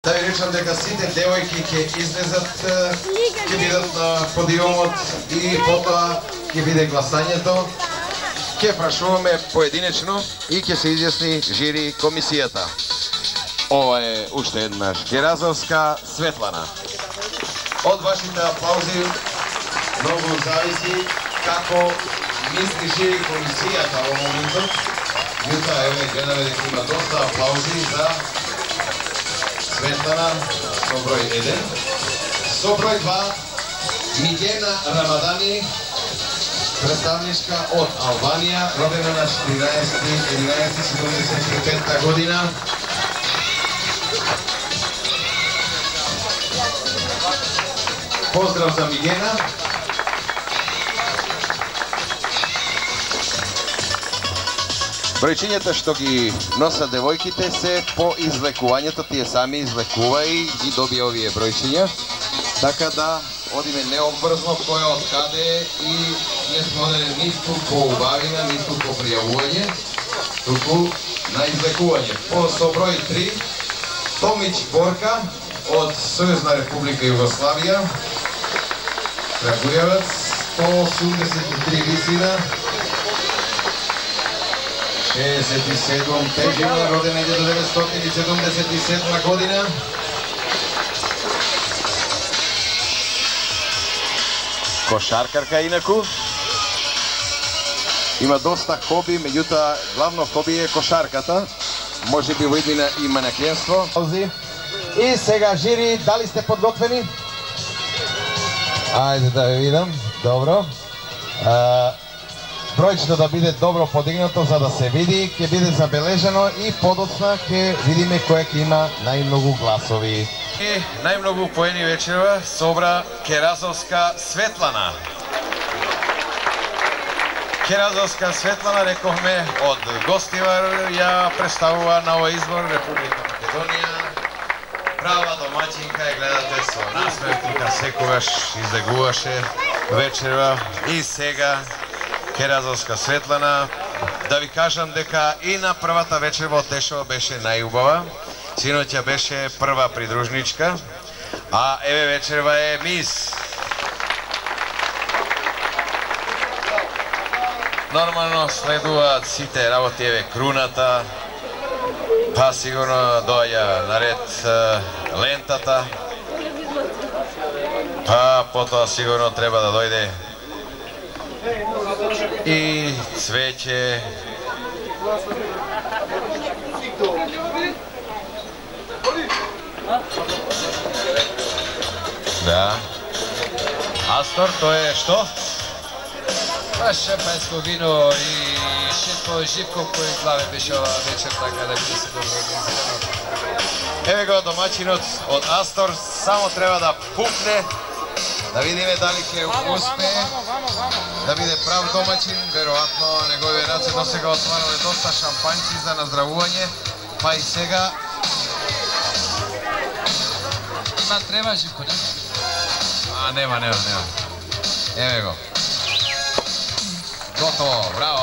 Да ви речам дека сите девојки ќе излезат, ќе бидат на подиумот и потоа ќе биде гласањето. Ќе прашуваме поединечно и ќе се изјасни жири комисијата. Ова е уште еднаш Керазовска Светлана. Од вашите аплаузи многу зависи како мисли жири комисијата во моментот. Јута, еве, гледаме дека има доста аплаузи за Светлана со број 1. Со број 2 Мигена Рамадани, представничка од Албанија, родена на 14.11.75 година. Поздрав за Мигена. Бројчињата што ги носат девојките се по излекувањето, тие сами излекува и ги добија овие бројчиња. Така да одиме необврзно кој од каде и не сме одели ниску по убавина, ниску по пријавување, туку на излекување. По со број 3 Томич Борка од Сојузна Република Југославија, Крагујевац, 183 висина, 67 тежина, родена 1977 година. Кошаркарка инаку. Има доста хоби, меѓутоа главно хоби е кошарката. Може би во иднина и манекенство. И сега жири, дали сте подготвени? Ајде да ви видам. Добро. Бројчето да биде добро подигнато за да се види, ќе биде забележено и подоцна ќе видиме кој ќе има најмногу гласови. И најмногу поени вечерва собра Керазовска Светлана. Керазовска Светлана, рековме, од Гостивар ја представува на овој избор Република Македонија. Права домаќинка е, гледате, со насмев тука секогаш излегуваше вечерва и сега Керазовска Светлана. Да ви кажам дека и на првата вечерва од Тешево беше најубава. Синоќа беше прва придружничка, а еве вечерва е мис. Нормално следуваат сите работи, еве круната, па сигурно доаѓа наред лентата, па потоа сигурно треба да дојде и цвеќе. Да. Астор, тоа е што? Па шампанско вино и шетко живко кој главе беше ова вечер, така да биде се добро организирано. Еве го домаќинот од Астор, само треба да пукне. Да видиме дали ќе успее да биде прав домаќин. Веројатно неговите раце досега отварале доста шампањци за наздравување, па и сега Има треба живко, не? нема. Еве го. Готово, браво.